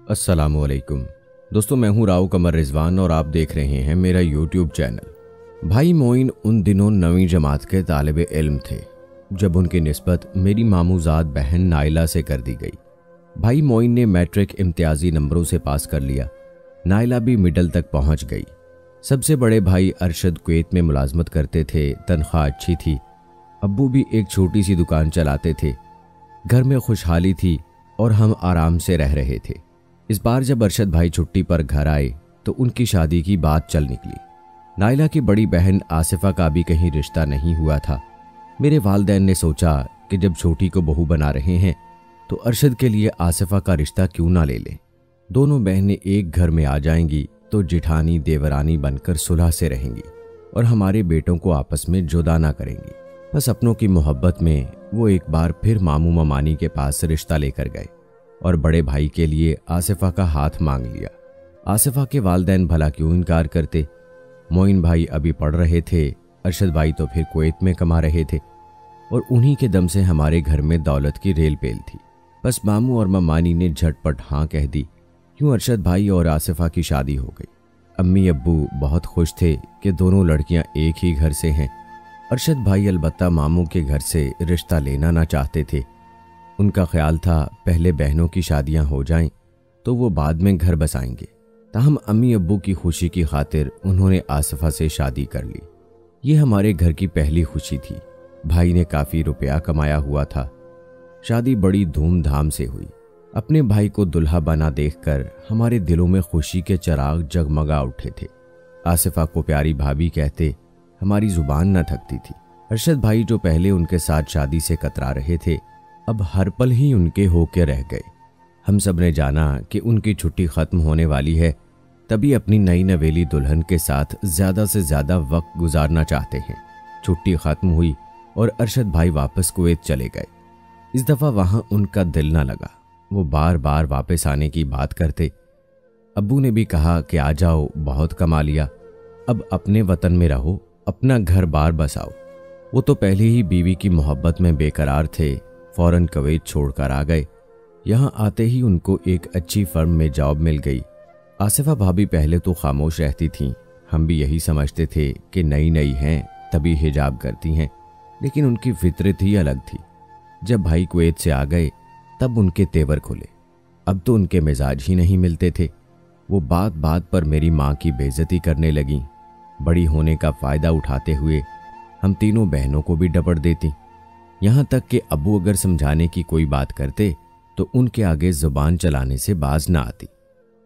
अस्सलामुअलैकुम दोस्तों, मैं हूं राव कमर रिजवान और आप देख रहे हैं मेरा यूट्यूब चैनल। भाई मोइन उन दिनों 9वीं जमात के तालिबे इल्म थे जब उनकी निस्बत मेरी मामूजाद बहन नाइला से कर दी गई। भाई मोइन ने मैट्रिक इम्तियाजी नंबरों से पास कर लिया। नाइला भी मिडल तक पहुंच गई। सबसे बड़े भाई अरशद कुवैत में मुलाजमत करते थे, तनख्वाह अच्छी थी। अब्बू भी एक छोटी सी दुकान चलाते थे। घर में खुशहाली थी और हम आराम से रह रहे थे। इस बार जब अरशद भाई छुट्टी पर घर आए तो उनकी शादी की बात चल निकली। नाइला की बड़ी बहन आसिफा का भी कहीं रिश्ता नहीं हुआ था। मेरे वालिदैन ने सोचा कि जब छोटी को बहू बना रहे हैं तो अरशद के लिए आसिफा का रिश्ता क्यों ना ले लें। दोनों बहनें एक घर में आ जाएंगी तो जिठानी देवरानी बनकर सुलह से रहेंगी और हमारे बेटों को आपस में जुदा ना करेंगी। बस अपनों की मोहब्बत में वो एक बार फिर मामू ममानी के पास रिश्ता लेकर गए और बड़े भाई के लिए आसिफा का हाथ मांग लिया। आसिफा के वालिदैन भला क्यों इनकार करते। मोइन भाई अभी पढ़ रहे थे, अरशद भाई तो फिर कुवैत में कमा रहे थे और उन्हीं के दम से हमारे घर में दौलत की रेल पेल थी। बस मामू और ममानी ने झटपट हाँ कह दी। यूं अरशद भाई और आसिफा की शादी हो गई। अम्मी अब्बू बहुत खुश थे कि दोनों लड़कियां एक ही घर से हैं। अरशद भाई अलबत्ता मामू के घर से रिश्ता लेना ना चाहते थे। उनका ख्याल था पहले बहनों की शादियां हो जाएं तो वो बाद में घर बसाएंगे। ताहम अम्मी अब्बू की खुशी की खातिर उन्होंने आसिफा से शादी कर ली। ये हमारे घर की पहली खुशी थी। भाई ने काफ़ी रुपया कमाया हुआ था। शादी बड़ी धूमधाम से हुई। अपने भाई को दुल्हा बना देखकर हमारे दिलों में खुशी के चिराग जगमगा उठे थे। आसिफा को प्यारी भाभी कहते हमारी जुबान न थकती थी। अरशद भाई जो पहले उनके साथ शादी से कतरा रहे थे अब हर पल ही उनके होके रह गए। हम सब ने जाना कि उनकी छुट्टी खत्म होने वाली है, तभी अपनी नई नवेली दुल्हन के साथ ज्यादा से ज्यादा वक्त गुजारना चाहते हैं। छुट्टी खत्म हुई और अरशद भाई वापस कुवैत चले गए। इस दफा वहां उनका दिल न लगा। वो बार बार वापस आने की बात करते। अब्बू ने भी कहा कि आ जाओ, बहुत कमा लिया, अब अपने वतन में रहो, अपना घर बार बसाओ। वो तो पहले ही बीवी की मोहब्बत में बेकरार थे, फौरन कुवैत छोड़कर आ गए। यहाँ आते ही उनको एक अच्छी फर्म में जॉब मिल गई। आसिफा भाभी पहले तो खामोश रहती थीं। हम भी यही समझते थे कि नई नई हैं तभी हिजाब करती हैं, लेकिन उनकी फितरत ही अलग थी। जब भाई कुवैत से आ गए तब उनके तेवर खुले। अब तो उनके मिजाज ही नहीं मिलते थे। वो बात बात पर मेरी माँ की बेइज्जती करने लगीं। बड़ी होने का फ़ायदा उठाते हुए हम तीनों बहनों को भी डपट देती। यहाँ तक कि अब्बू अगर समझाने की कोई बात करते तो उनके आगे जुबान चलाने से बाज ना आती।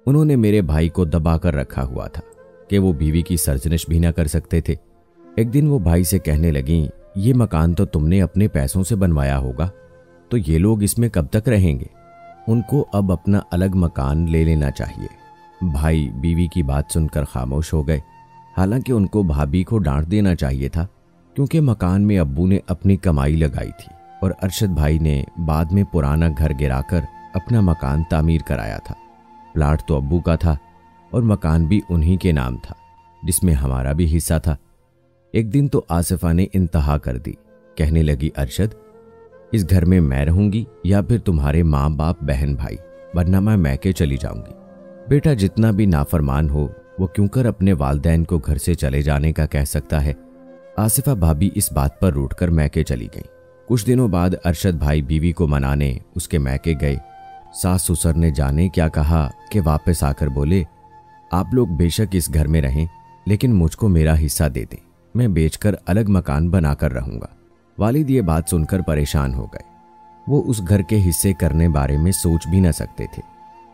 उन्होंने मेरे भाई को दबा कर रखा हुआ था कि वो बीवी की सरजनिश भी ना कर सकते थे। एक दिन वो भाई से कहने लगीं, ये मकान तो तुमने अपने पैसों से बनवाया होगा, तो ये लोग इसमें कब तक रहेंगे। उनको अब अपना अलग मकान ले लेना चाहिए। भाई बीवी की बात सुनकर खामोश हो गए। हालांकि उनको भाभी को डांट देना चाहिए था, क्योंकि मकान में अब्बू ने अपनी कमाई लगाई थी और अरशद भाई ने बाद में पुराना घर गिराकर अपना मकान तामीर कराया था। प्लाट तो अब्बू का था और मकान भी उन्हीं के नाम था, जिसमें हमारा भी हिस्सा था। एक दिन तो आसिफा ने इंतहा कर दी। कहने लगी, अरशद, इस घर में मैं रहूंगी या फिर तुम्हारे माँ बाप बहन भाई, वरना मैं मैके चली जाऊंगी। बेटा जितना भी नाफरमान हो वो क्यों कर अपने वालिदैन को घर से चले जाने का कह सकता है। आसिफा भाभी इस बात पर रूठकर मैके चली गई। कुछ दिनों बाद अरशद भाई बीवी को मनाने उसके मैके गए। सास ससुर ने जाने क्या कहा कि वापस आकर बोले, आप लोग बेशक इस घर में रहें, लेकिन मुझको मेरा हिस्सा दे दें, मैं बेचकर अलग मकान बनाकर रहूंगा। वालिद ये बात सुनकर परेशान हो गए। वो उस घर के हिस्से करने बारे में सोच भी न सकते थे।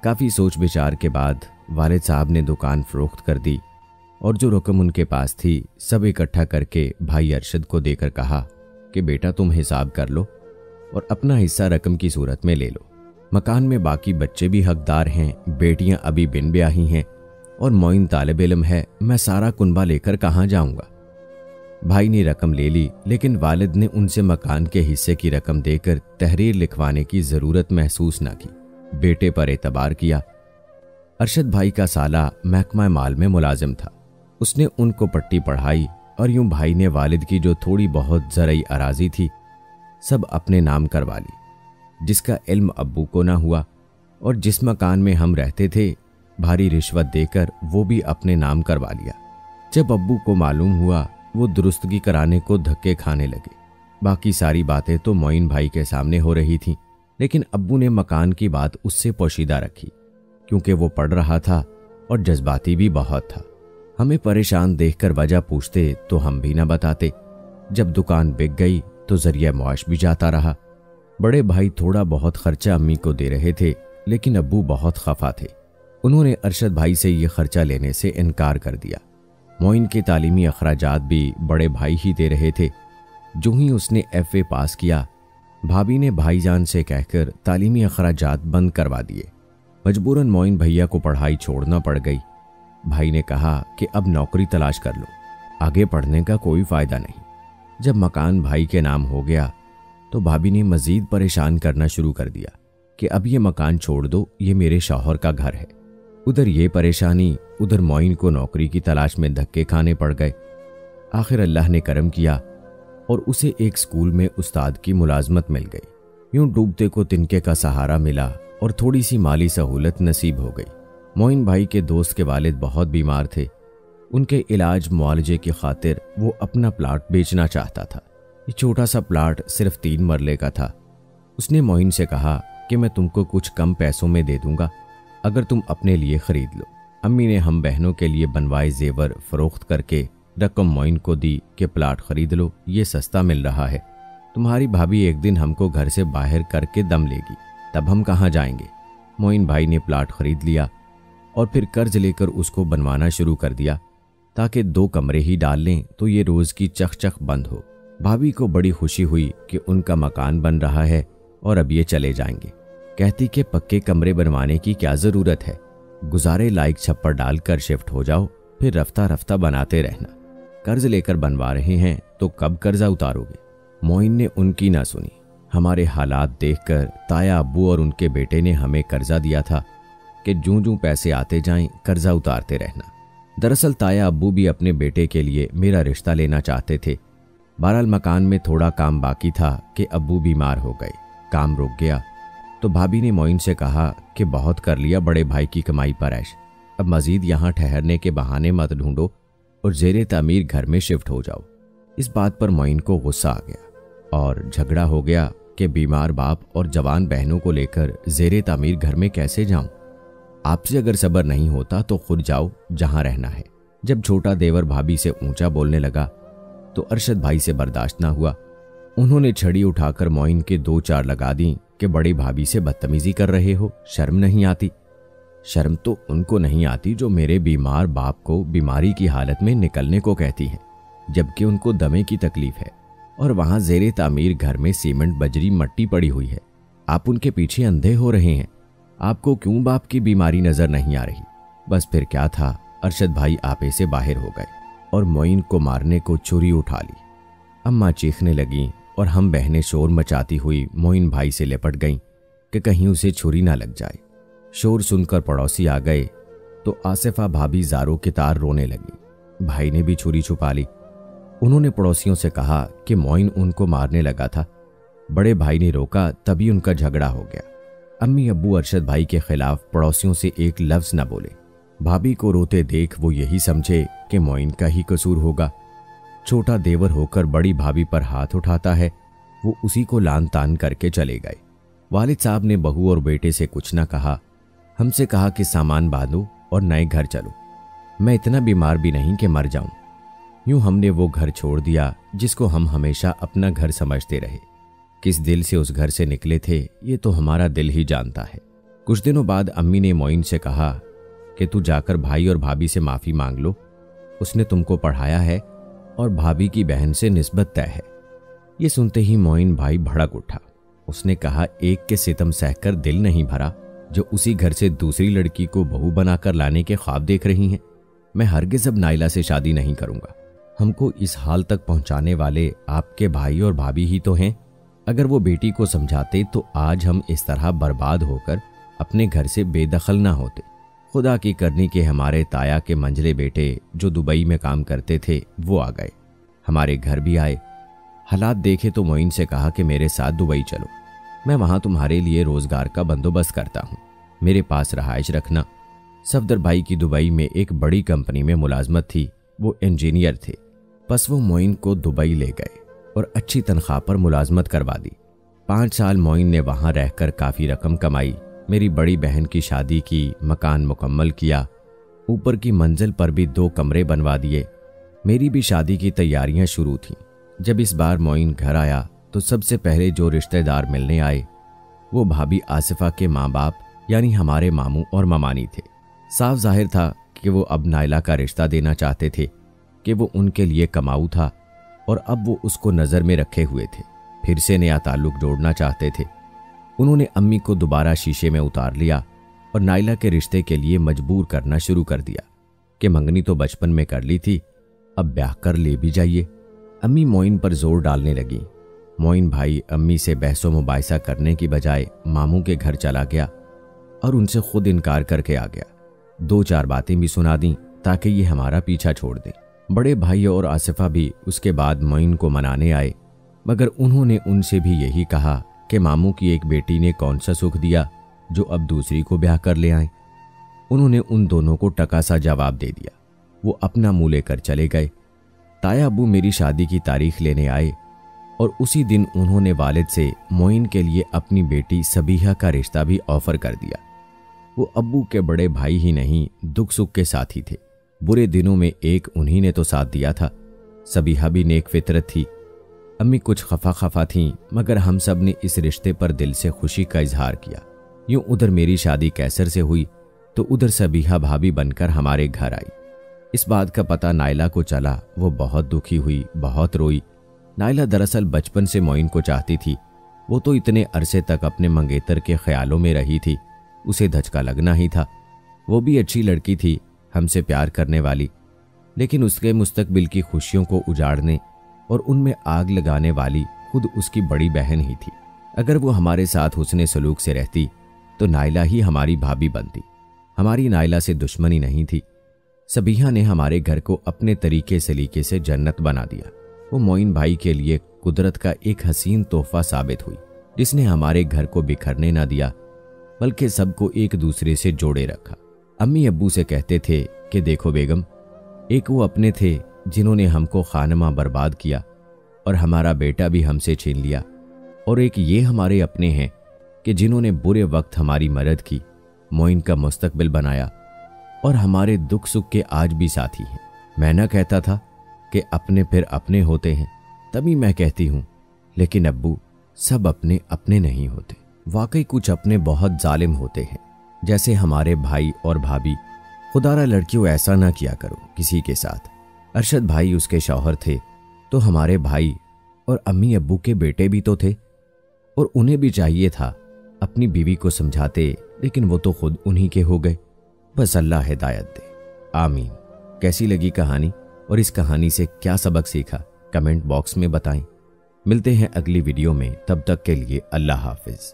काफ़ी सोच विचार के बाद वालिद साहब ने दुकान फरोख्त कर दी और जो रकम उनके पास थी सब इकट्ठा करके भाई अरशद को देकर कहा कि बेटा तुम हिसाब कर लो और अपना हिस्सा रकम की सूरत में ले लो। मकान में बाकी बच्चे भी हकदार हैं, बेटियां अभी बिन ब्याही हैं और मोइन तालिब इल्म है। मैं सारा कुनबा लेकर कहाँ जाऊंगा। भाई ने रकम ले ली, लेकिन वालिद ने उनसे मकान के हिस्से की रकम देकर तहरीर लिखवाने की जरूरत महसूस न की। बेटे पर एतबार किया। अरशद भाई का साला महकमा माल में मुलाजिम था। उसने उनको पट्टी पढ़ाई और यूं भाई ने वालिद की जो थोड़ी बहुत ज़रई अराजी थी सब अपने नाम करवा ली, जिसका इल्म अब्बू को ना हुआ। और जिस मकान में हम रहते थे भारी रिश्वत देकर वो भी अपने नाम करवा लिया। जब अब्बू को मालूम हुआ वो दुरुस्तगी कराने को धक्के खाने लगे। बाकी सारी बातें तो मोइन भाई के सामने हो रही थीं, लेकिन अब्बू ने मकान की बात उससे पोशीदा रखी क्योंकि वो पढ़ रहा था और जज्बाती भी बहुत था। हमें परेशान देखकर वजह पूछते तो हम भी न बताते। जब दुकान बिक गई तो जरिया मुआश भी जाता रहा। बड़े भाई थोड़ा बहुत खर्चा अम्मी को दे रहे थे, लेकिन अब्बू बहुत खफा थे। उन्होंने अरशद भाई से ये खर्चा लेने से इनकार कर दिया। मोइन के तालीमी अखराजात भी बड़े भाई ही दे रहे थे। जो ही उसने FA पास किया, भाभी ने भाईजान से कहकर तालीमी अखराजात बंद करवा दिए। मजबूरन मोइन भैया को पढ़ाई छोड़ना पड़ गई। भाई ने कहा कि अब नौकरी तलाश कर लो, आगे पढ़ने का कोई फायदा नहीं। जब मकान भाई के नाम हो गया तो भाभी ने मजीद परेशान करना शुरू कर दिया कि अब ये मकान छोड़ दो, ये मेरे शौहर का घर है। उधर ये परेशानी, उधर मोइन को नौकरी की तलाश में धक्के खाने पड़ गए। आखिर अल्लाह ने करम किया और उसे एक स्कूल में उस्ताद की मुलाजमत मिल गई। यूं डूबते को तिनके का सहारा मिला और थोड़ी सी माली सहूलत नसीब हो गई। मोइन भाई के दोस्त के वालिद बहुत बीमार थे। उनके इलाज मुआलजे की खातिर वो अपना प्लाट बेचना चाहता था। ये छोटा सा प्लाट सिर्फ 3 मरले का था। उसने मोइन से कहा कि मैं तुमको कुछ कम पैसों में दे दूंगा अगर तुम अपने लिए खरीद लो। अम्मी ने हम बहनों के लिए बनवाए जेवर फरोख्त करके रकम मोइन को दी कि प्लाट खरीद लो, ये सस्ता मिल रहा है। तुम्हारी भाभी एक दिन हमको घर से बाहर करके दम लेगी, तब हम कहाँ जाएंगे। मोइन भाई ने प्लाट खरीद लिया और फिर कर्ज लेकर उसको बनवाना शुरू कर दिया ताकि 2 कमरे ही डाल लें तो ये रोज की चक बंद हो। भाभी को बड़ी खुशी हुई कि उनका मकान बन रहा है और अब ये चले जाएंगे। कहती कि पक्के कमरे बनवाने की क्या जरूरत है, गुजारे लायक छप्पर डालकर शिफ्ट हो जाओ, फिर रफ्ता रफ्ता बनाते रहना। कर्ज लेकर बनवा रहे हैं तो कब कर्जा उतारोगे। मोइन ने उनकी ना सुनी। हमारे हालात देखकर ताया अब्बू और उनके बेटे ने हमें कर्जा दिया था कि जूं जूं पैसे आते जाएं कर्जा उतारते रहना। दरअसल ताया अब्बू भी अपने बेटे के लिए मेरा रिश्ता लेना चाहते थे। बहरहाल मकान में थोड़ा काम बाकी था कि अब्बू बीमार हो गए, काम रुक गया तो भाभी ने मोइन से कहा कि बहुत कर लिया बड़े भाई की कमाई पर ऐश, अब मजीद यहाँ ठहरने के बहाने मत ढूंढो और जेरे तामीर घर में शिफ्ट हो जाओ। इस बात पर मोइन को गुस्सा आ गया और झगड़ा हो गया कि बीमार बाप और जवान बहनों को लेकर जेरे तामीर घर में कैसे जाऊं। आपसे अगर सब्र नहीं होता तो खुद जाओ जहां रहना है। जब छोटा देवर भाभी से ऊंचा बोलने लगा तो अरशद भाई से बर्दाश्त ना हुआ। उन्होंने छड़ी उठाकर मोइन के 2-4 लगा दी कि बड़ी भाभी से बदतमीजी कर रहे हो, शर्म नहीं आती। शर्म तो उनको नहीं आती जो मेरे बीमार बाप को बीमारी की हालत में निकलने को कहती हैं, जबकि उनको दमे की तकलीफ है और वहां जेरे तामीर घर में सीमेंट बजरी मट्टी पड़ी हुई है। आप उनके पीछे अंधे हो रहे हैं। आपको क्यों बाप की बीमारी नजर नहीं आ रही। बस फिर क्या था, अरशद भाई आपे से बाहर हो गए और मोइन को मारने को छुरी उठा ली। अम्मा चीखने लगी और हम बहनें शोर मचाती हुई मोइन भाई से लिपट गईं कि कहीं उसे छुरी ना लग जाए। शोर सुनकर पड़ोसी आ गए तो आसिफा भाभी जारों के तार रोने लगी। भाई ने भी छुरी छुपा ली। उन्होंने पड़ोसियों से कहा कि मोइन उनको मारने लगा था। बड़े भाई ने रोका, तभी उनका झगड़ा हो गया। अम्मी अब्बू अरशद भाई के खिलाफ पड़ोसियों से एक लफ्ज न बोले। भाभी को रोते देख वो यही समझे कि मोइन का ही कसूर होगा। छोटा देवर होकर बड़ी भाभी पर हाथ उठाता है, वो उसी को लान तान करके चले गए। वालिद साहब ने बहू और बेटे से कुछ न कहा, हमसे कहा कि सामान बांधो और नए घर चलो। मैं इतना बीमार भी नहीं कि मर जाऊं। यूं हमने वो घर छोड़ दिया जिसको हम हमेशा अपना घर समझते रहे। किस दिल से उस घर से निकले थे ये तो हमारा दिल ही जानता है। कुछ दिनों बाद अम्मी ने मोइन से कहा कि तू जाकर भाई और भाभी से माफी मांग लो, उसने तुमको पढ़ाया है और भाभी की बहन से निस्बत तय है। ये सुनते ही मोइन भाई भड़क उठा। उसने कहा, एक के सितम सहकर दिल नहीं भरा जो उसी घर से दूसरी लड़की को बहू बनाकर लाने के ख्वाब देख रही हैं। मैं हरगिज़ अब नाइला से शादी नहीं करूंगा। हमको इस हाल तक पहुंचाने वाले आपके भाई और भाभी ही तो हैं। अगर वो बेटी को समझाते तो आज हम इस तरह बर्बाद होकर अपने घर से बेदखल ना होते। खुदा की करनी के हमारे ताया के मंझले बेटे जो दुबई में काम करते थे वो आ गए, हमारे घर भी आए। हालात देखे तो मोइन से कहा कि मेरे साथ दुबई चलो, मैं वहां तुम्हारे लिए रोजगार का बंदोबस्त करता हूँ। मेरे पास रहाइश रखना। सफदर भाई की दुबई में एक बड़ी कंपनी में मुलाजमत थी, वो इंजीनियर थे। बस वो मोइन को दुबई ले गए और अच्छी तनख्वाह पर मुलाजमत करवा दी। 5 साल मोइन ने वहां रहकर काफ़ी रकम कमाई। मेरी बड़ी बहन की शादी की, मकान मुकम्मल किया, ऊपर की मंजिल पर भी 2 कमरे बनवा दिए। मेरी भी शादी की तैयारियां शुरू थीं। जब इस बार मोइन घर आया तो सबसे पहले जो रिश्तेदार मिलने आए वो भाभी आसिफा के माँ बाप यानी हमारे मामू और ममानी थे। साफ जाहिर था कि वो अब नाइला का रिश्ता देना चाहते थे कि वो उनके लिए कमाऊ था और अब वो उसको नज़र में रखे हुए थे, फिर से नया ताल्लुक जोड़ना चाहते थे। उन्होंने अम्मी को दोबारा शीशे में उतार लिया और नाइला के रिश्ते के लिए मजबूर करना शुरू कर दिया कि मंगनी तो बचपन में कर ली थी, अब ब्याह कर ले भी जाइए। अम्मी मोइन पर जोर डालने लगी। मोइन भाई अम्मी से बहसो मुबाहिसा करने की बजाय मामू के घर चला गया और उनसे खुद इनकार करके आ गया। 2-4 बातें भी सुना दी ताकि ये हमारा पीछा छोड़ दे। बड़े भाई और आसिफा भी उसके बाद मोइन को मनाने आए, मगर उन्होंने उनसे भी यही कहा कि मामू की एक बेटी ने कौन सा सुख दिया जो अब दूसरी को ब्याह कर ले आए। उन्होंने उन दोनों को टका सा जवाब दे दिया। वो अपना मुंह लेकर चले गए। ताया अब्बू मेरी शादी की तारीख लेने आए और उसी दिन उन्होंने वालिद से मोइन के लिए अपनी बेटी सबीहा का रिश्ता भी ऑफर कर दिया। वो अब्बू के बड़े भाई ही नहीं, दुख सुख के साथी थे। बुरे दिनों में एक उन्हीं ने तो साथ दिया था। सबीहा भी नेक फितरत थी। अम्मी कुछ खफा थीं, मगर हम सब ने इस रिश्ते पर दिल से खुशी का इजहार किया। यूं उधर मेरी शादी कैसर से हुई तो उधर सबीहा भाभी बनकर हमारे घर आई। इस बात का पता नाइला को चला। वो बहुत दुखी हुई, बहुत रोई। नाइला दरअसल बचपन से मोइन को चाहती थी। वो तो इतने अरसे तक अपने मंगेतर के ख्यालों में रही थी, उसे धचका लगना ही था। वो भी अच्छी लड़की थी, हमसे प्यार करने वाली, लेकिन उसके मुस्तकबिल की खुशियों को उजाड़ने और उनमें आग लगाने वाली खुद उसकी बड़ी बहन ही थी। अगर वो हमारे साथ हुस्ने सलूक से रहती तो नाइला ही हमारी भाभी बनती। हमारी नाइला से दुश्मनी नहीं थी। सबीहा ने हमारे घर को अपने तरीके सलीके से जन्नत बना दिया। वो मोइन भाई के लिए कुदरत का एक हसीन तोहफा साबित हुई, जिसने हमारे घर को बिखरने न दिया बल्कि सबको एक दूसरे से जोड़े रखा। अम्मी अब्बू से कहते थे कि देखो बेगम, एक वो अपने थे जिन्होंने हमको खानमा बर्बाद किया और हमारा बेटा भी हमसे छीन लिया, और एक ये हमारे अपने हैं कि जिन्होंने बुरे वक्त हमारी मदद की, मोइन का मुस्तकबिल बनाया और हमारे दुख सुख के आज भी साथी हैं। मैं न कहता था कि अपने फिर अपने होते हैं, तभी मैं कहती हूँ, लेकिन अब्बू सब अपने अपने नहीं होते। वाकई कुछ अपने बहुत जालिम होते हैं, जैसे हमारे भाई और भाभी। खुदारा लड़कियों ऐसा ना किया करो किसी के साथ। अरशद भाई उसके शौहर थे तो हमारे भाई और अम्मी अब्बू के बेटे भी तो थे, और उन्हें भी चाहिए था अपनी बीवी को समझाते, लेकिन वो तो खुद उन्हीं के हो गए। बस अल्लाह हिदायत दे, आमीन। कैसी लगी कहानी और इस कहानी से क्या सबक सीखा, कमेंट बॉक्स में बताएं। मिलते हैं अगली वीडियो में, तब तक के लिए अल्लाह हाफिज।